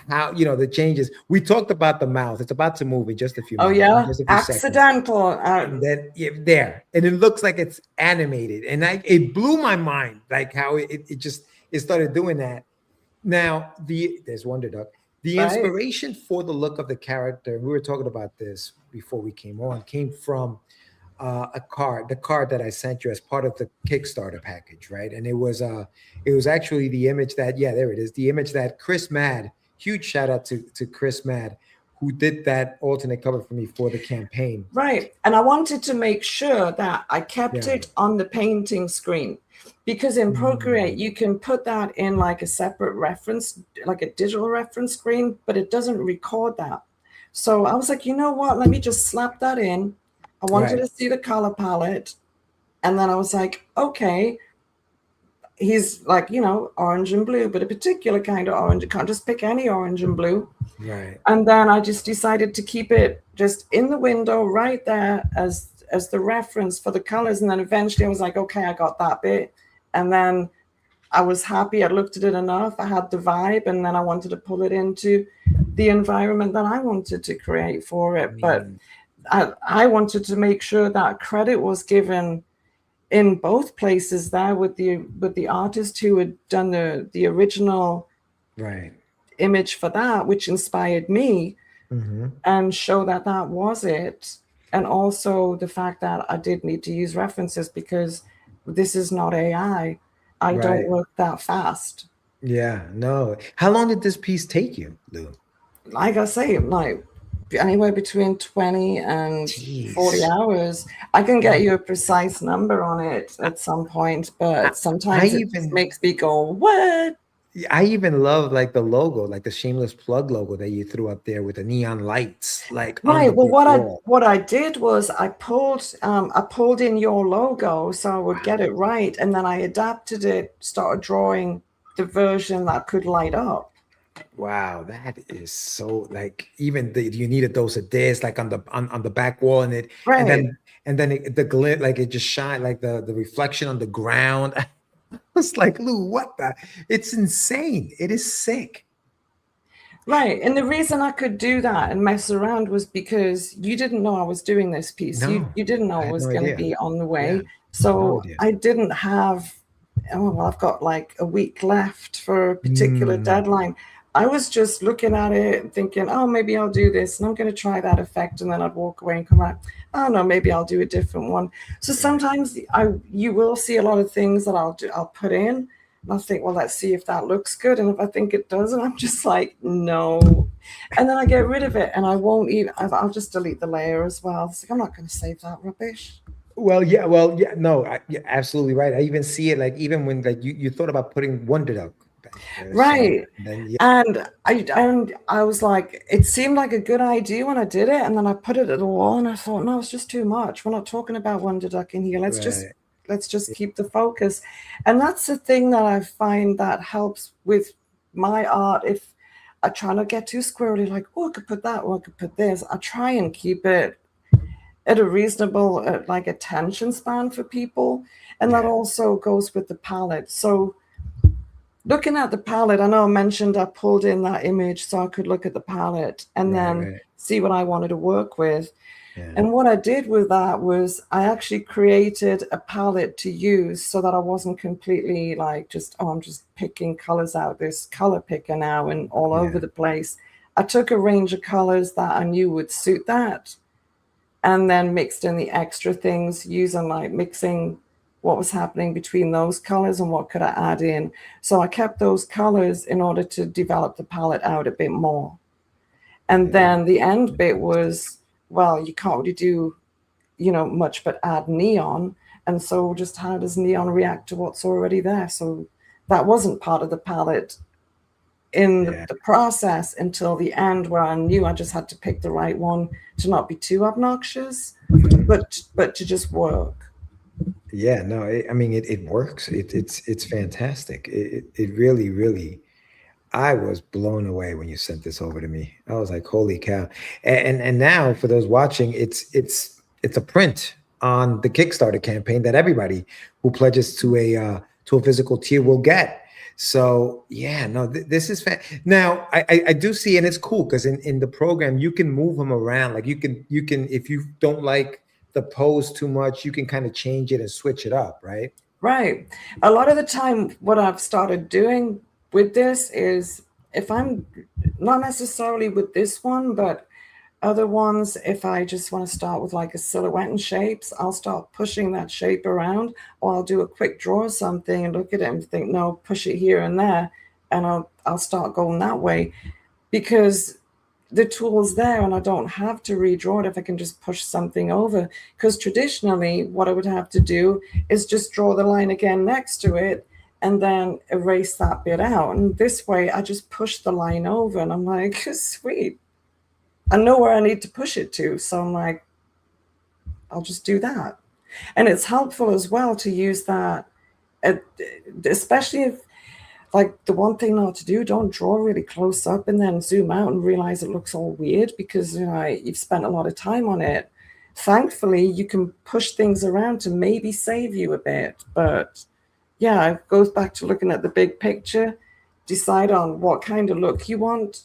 how, the changes. We talked about the mouth. It's about to move in just a few minutes. Just a few accidental. And then there, and it looks like it's animated, and it blew my mind, like how it started doing that. Now there's Wonder Duck. The inspiration for the look of the character, we were talking about this before we came on, came from the card that I sent you as part of the Kickstarter package, right? And it was actually the image that, there it is, the image that Chris Madd, huge shout out to Chris Madd, who did that alternate cover for me for the campaign. Right. And I wanted to make sure that I kept it on the painting screen, because in Procreate, you can put that in like a separate reference, like a digital reference screen, but it doesn't record that. So I was like, you know what? Let me just slap that in. I wanted to see the color palette. And then I was like, okay, he's like, orange and blue, but a particular kind of orange. You can't just pick any orange and blue. Right. And then I just decided to keep it just in the window right there as the reference for the colors. And then eventually I was like, okay, I got that bit. And then I was happy. I looked at it enough. I had the vibe, and then I wanted to pull it into the environment that I wanted to create for it. But I wanted to make sure that credit was given in both places there with the artist who had done the original image for that, which inspired me, Mm-hmm. and show that that was it. And also the fact that I did need to use references because this is not AI. I don't Right. work that fast. Yeah. No. How long did this piece take you, Lou? Like I say, like anywhere between 20 and 40 Jeez. hours. I can get you a precise number on it at some point, I, but I sometimes it just even makes me go, what? I even love like the logo, like the Shameless Plug logo that you threw up there with the neon lights, like on the Right. Well, brick wall. what I did was I pulled in your logo so I would get Wow. it right, and then I adapted it, started drawing the version that could light up. Wow, that is so like even you need a dose of this like on the back wall and it and Right. then the glint like it just shine like the reflection on the ground. It's like Lou, what the? It's insane. It is sick. Right. And the reason I could do that and mess around was because you didn't know I was doing this piece. No, You didn't know I it had was no going to idea. be on the Yeah, way. no So idea. I didn't have, oh, well, I've got like a week left for a particular Mm, deadline. I was just looking at it and thinking, oh, maybe I'll do this and I'm going to try that effect. And then I'd walk away and come back. Oh, no, maybe I'll do a different one. So right. sometimes you will see a lot of things that I'll put in. And I think, well, let's see if that looks good. And if I think it doesn't, I'm just like, no. And then I get rid of it and I won't even, I'll just delete the layer as well. It's like, I'm not going to save that rubbish. Well, yeah, no, you're absolutely right. I even see it like even when like you thought about putting Wonder Duck back there. So Right. then yeah, And I was like, it seemed like a good idea when I did it. And then I put it at the wall and I thought, no, it's just too much. We're not talking about Wonder Duck in here. right. Let's just keep the focus. And that's the thing that I find that helps with my art. If I try not get too squirrely, like, oh, I could put that, or I could put this. I try and keep it at a reasonable like attention span for people. And that Yeah, also goes with the palette. So looking at the palette, I know I mentioned I pulled in that image so I could look at the palette and right, then right. see what I wanted to work with. Yeah. And what I did with that was I actually created a palette to use so that I wasn't completely like just, oh, I'm just picking colors out, this color picker now and all over Yeah. the place. I took a range of colors that I knew would suit that and then mixed in the extra things using like mixing what was happening between those colors and what could I add in. So I kept those colors in order to develop the palette out a bit more. And then the end bit was, well, you can't really do, much but add neon. And so just how does neon react to what's already there? So that wasn't part of the palette in Yeah. the process until the end where I knew I just had to pick the right one to not be too obnoxious, but to just work. Yeah, no, I mean it works. It's fantastic. It really, really. I was blown away when you sent this over to me. I was like, holy cow. And now for those watching, it's a print on the Kickstarter campaign that everybody who pledges to a physical tier will get. So yeah, no, this is now I do see, and it's cool because in the program you can move them around. Like you can if you don't like the pose too much, you can kind of change it and switch it up, right? Right. A lot of the time, what I've started doing with this is if I'm not necessarily with this one, but other ones, if I just want to start with like a silhouette and shapes, I'll start pushing that shape around, or I'll do a quick draw of something and look at it and think, no, push it here and there, and I'll start going that way because the tool's there and I don't have to redraw it if I can just push something over. Because traditionally, what I would have to do is just draw the line again next to it and then erase that bit out. And this way, I just push the line over and I'm like, sweet. I know where I need to push it to. So I'm like, I'll just do that. And it's helpful as well to use that, especially if, like, the one thing not to do, don't draw really close up and then zoom out and realize it looks all weird because, you've spent a lot of time on it. Thankfully, you can push things around to maybe save you a bit. But yeah, it goes back to looking at the big picture, decide on what kind of look you want.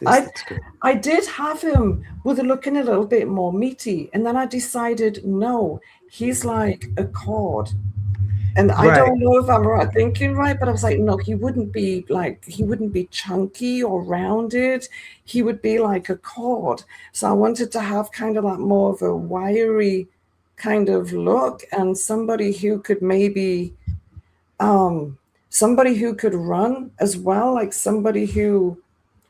That's good. I did have him with looking a little bit more meaty, and then I decided no, he's like a cord. And I Right. don't know if I'm right, thinking right, but I was like, no, he wouldn't be chunky or rounded. He would be like a cord. So I wanted to have kind of like more of a wiry kind of look, and somebody who could maybe somebody who could run as well, like somebody who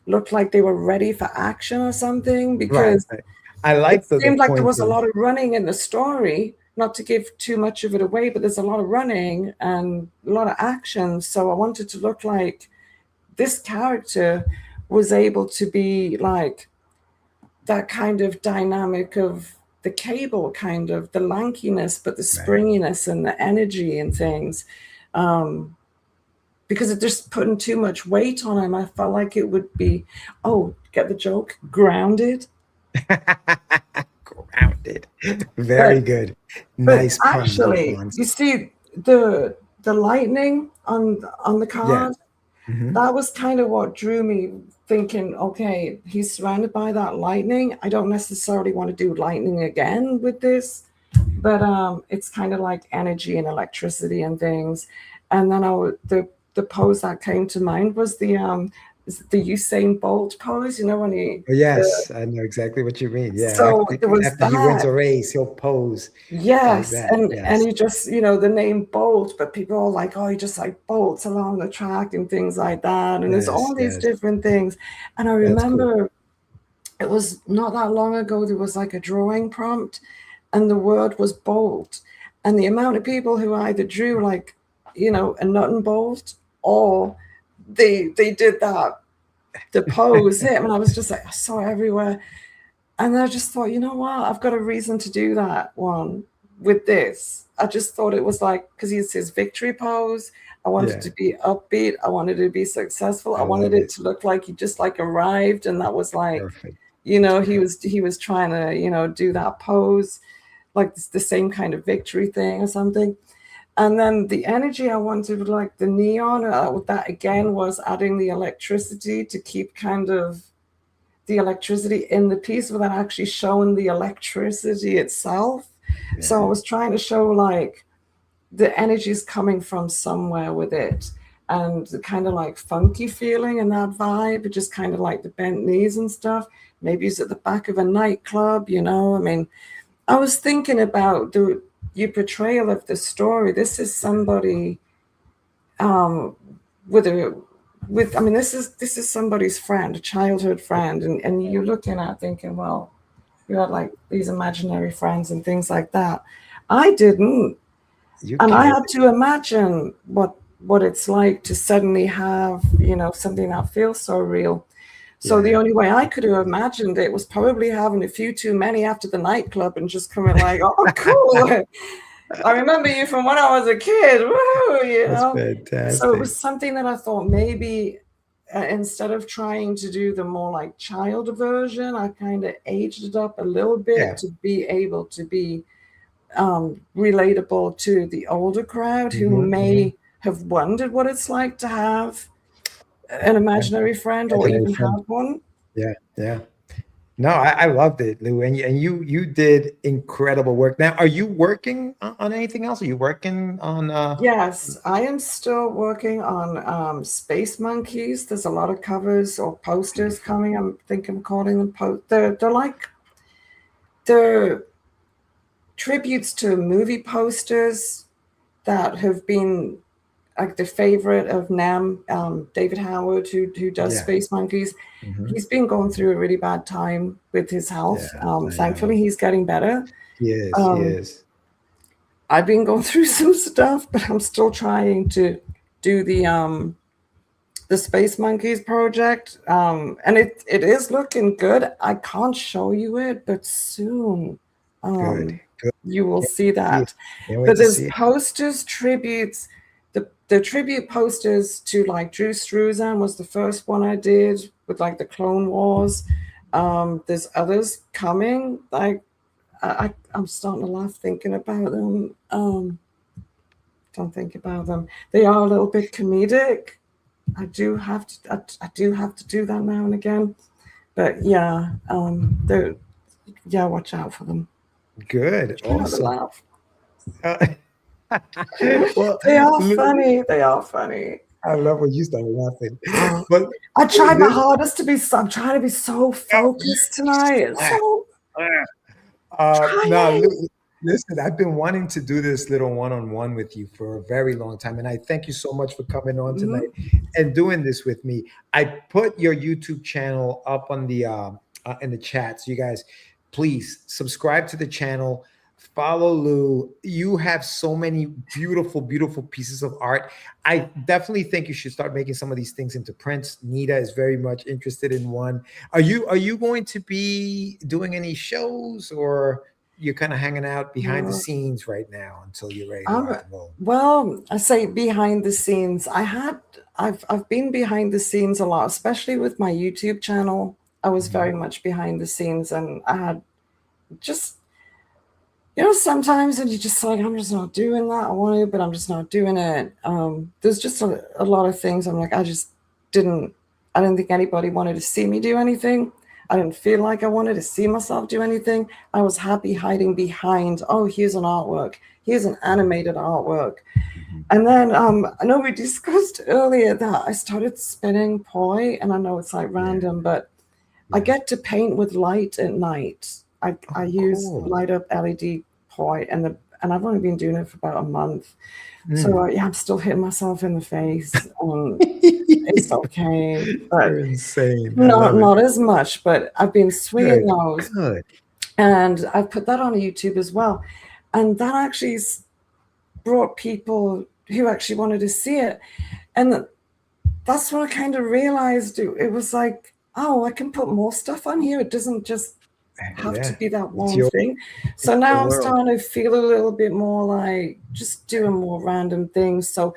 looked like they were ready for action or something, Right. because Right. I it like the seemed like there point was a of lot of running in the story, not to give too much of it away, but there's a lot of running and a lot of action. So I wanted to look like this character was able to be like that kind of dynamic of the Cable, kind of the lankiness, but the springiness and the energy and things. Because it just putting too much weight on him. I felt like it would be, oh, get the joke, grounded. grounded. Very But good. But Nice pun, Lou actually, Pons. you see the lightning on the Yeah. card, Mhm. that was kind of what drew me thinking, okay, he's surrounded by that lightning. I don't necessarily want to do lightning again with this, but it's kind of like energy and electricity and things. And then the pose that came to mind was the Usain Bolt pose, you know, when he Oh, yes, I know exactly what you mean. Yeah, so there was after he wins that. a race, he'll pose like Yes, that. and Yes, he just, you know, the name Bolt, but people are like, oh, he just like bolts along the track and things like that. And there's yes, all these yes. different things. And I That's cool. remember it was not that long ago, there was like a drawing prompt and the word was bolt. And the amount of people who either drew like, you know, a nut and bolt, or they did that, the pose him. And I was just like, I saw it everywhere. And I just thought, you know what? I've got a reason to do that one with this. I just thought it was like, because it's his victory pose. I wanted Yeah, to be upbeat. I wanted to be successful. I I wanted love it it. to look like he just like arrived, and that was like, Perfect. you That's know, perfect. he was trying to, you know, do that pose, like the same kind of victory thing or something. And then the energy I wanted, like the neon, that again was adding the electricity to keep kind of the electricity in the piece without actually showing the electricity itself. So I Yeah, was trying to show like the energy is coming from somewhere with it, and the kind of like funky feeling and that vibe, just kind of like the bent knees and stuff. Maybe it's at the back of a nightclub, you know. I mean, I was thinking about your portrayal of the story. This is somebody with a with I mean, this is somebody's friend, a childhood friend, and you're looking at thinking, well, you had like these imaginary friends and things like that. I didn't, you and I killed had to imagine what it's like to suddenly have, you know, something that feels so real. it. So the Yeah. only way I could have imagined it was probably having a few too many after the nightclub and just coming like, oh, cool. I remember you from when I was a kid. Woo, you That's know. So it fantastic. was something that I thought maybe instead of trying to do the more like child version, I kind of aged it up a little bit Yeah. to be able to be relatable to the older crowd who Mhm, mhm. may have wondered what it's like to have an imaginary friend or Imaginary even friend. have one. Yeah, yeah. No, I loved it, Lou, and you did incredible work. Now, are you working on anything else? Are you working on Yes, I am still working on Space Monkeys. There's a lot of covers or posters beautiful? coming. I think I'm calling them they're like they're tributes to movie posters that have been like the favorite of Nam, David Howard, who does Yeah. Space Monkeys. Mhm. He's been going through a really bad time with his health. Yeah, I know. Thankfully, he's getting better. He is, he Um, is. I've been going through some stuff, but I'm still trying to do the Space Monkeys project, and it is looking good. I can't show you it, but soon Good, um, good. you will Can't wait see to see it. that. Can't wait But to there's see it. posters, tributes. The tribute posters to like Drew Struzan was the first one I did with like the Clone Wars. There's others coming. Like I'm starting to laugh thinking about them. Don't think about them. They are a little bit comedic. I do have to do that now and again. But yeah, yeah, watch out for them. Good, Try not to awesome. laugh. Uh, Well, They are funny. They are funny. I love when you start laughing. But I tried my this, hardest to be. I'm trying to be so focused tonight. So no, trying. listen, I've been wanting to do this little one-on-one with you for a very long time, and I thank you so much for coming on tonight Mhm. and doing this with me. I put your YouTube channel up on the in the chat, so you guys, please subscribe to the channel. Follow Lou. You have so many beautiful, beautiful pieces of art. I definitely think you should start making some of these things into prints. Nita is very much interested in one. Are you going to be doing any shows, or you're kind of hanging out behind the Uh, scenes right now until you're ready to I'm, rock and roll? well, I say behind the scenes. I've been behind the scenes a lot, especially with my YouTube channel. I was Mhm. very much behind the scenes, and I had just, sometimes when you're just like, I'm just not doing that. I want to, but I'm just not doing it. There's just a lot of things. I'm like, didn't, I didn't think anybody wanted to see me do anything. I didn't feel like I wanted to see myself do anything. I was happy hiding behind, oh, here's an artwork. Here's an animated artwork. Mhm. And then I know we discussed earlier that I started spinning poi, and I know it's like Yeah, random, but I yeah. get to paint with light at night. I Oh, use cool. light up LED point, and I've only been doing it for about a month. So Mm. yeah, I'm still hitting myself in the face. It's okay, but You're insane. I not love it. not as much. But I've been Good, swinging those, good. and I've put that on YouTube as well, and that actually brought people who actually wanted to see it, and that's when I kind of realized it was like, oh, I can put more stuff on here. It doesn't just have to Yeah, be that it's one thing. So your now I'm world. starting to feel a little bit more like just doing more random things. So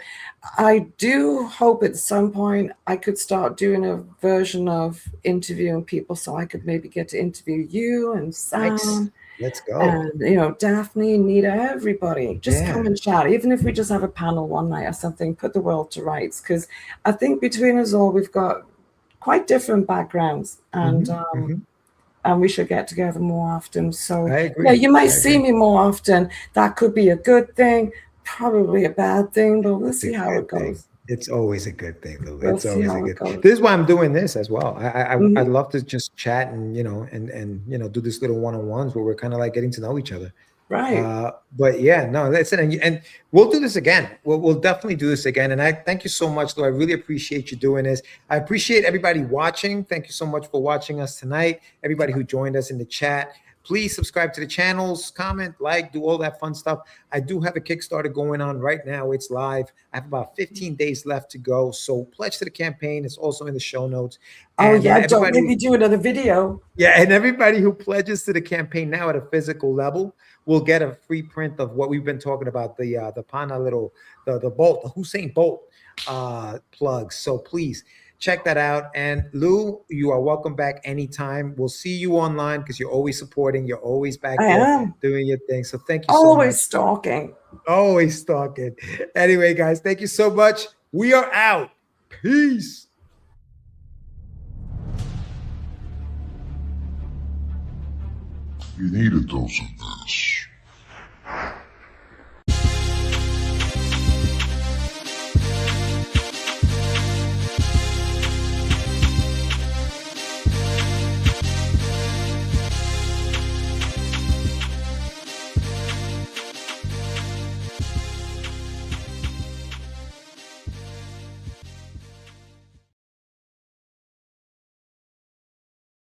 I do hope at some point I could start doing a version of interviewing people, so I could maybe get to interview you and Nice. Sam Let's go. and Daphne, Nita, everybody. Just Yeah. come and chat, even if we just have a panel one night or something. Put the world to rights, because I think between us all we've got quite different backgrounds, Mhm, mhm. and we should get together more often. So I yeah, agree. you might I see agree. me more often. That could be a good thing, probably a bad thing, but we'll It's a see how good it thing. goes. It's always a good thing, Lou. We'll It's see always a how it good. goes. This is why I'm doing this as well. I'd Mhm. love to just chat and do this little one-on-ones where we're kind of like getting to know each other. Right. But yeah, no, listen, and we'll do this again. We'll definitely do this again. And I thank you so much, Lou. I really appreciate you doing this. I appreciate everybody watching. Thank you so much for watching us tonight. Everybody who joined us in the chat. Please subscribe to the channels, comment, like, do all that fun stuff. I do have a Kickstarter going on right now. It's live. I have about 15 days left to go. So pledge to the campaign. It's also in the show notes. Oh And yeah, don't make everybody, me do another video. yeah, and everybody who pledges to the campaign now at a physical level will get a free print of what we've been talking about, the Pana little, the Bolt, the Hussein Bolt plugs. So please check that out. And Lou, you are welcome back anytime. We'll see you online because you're always supporting. You're always back I there am doing your thing. So thank you so always much. stalking. Always talking. Anyway, guys, thank you so much. We are out. Peace. You need a dose of this.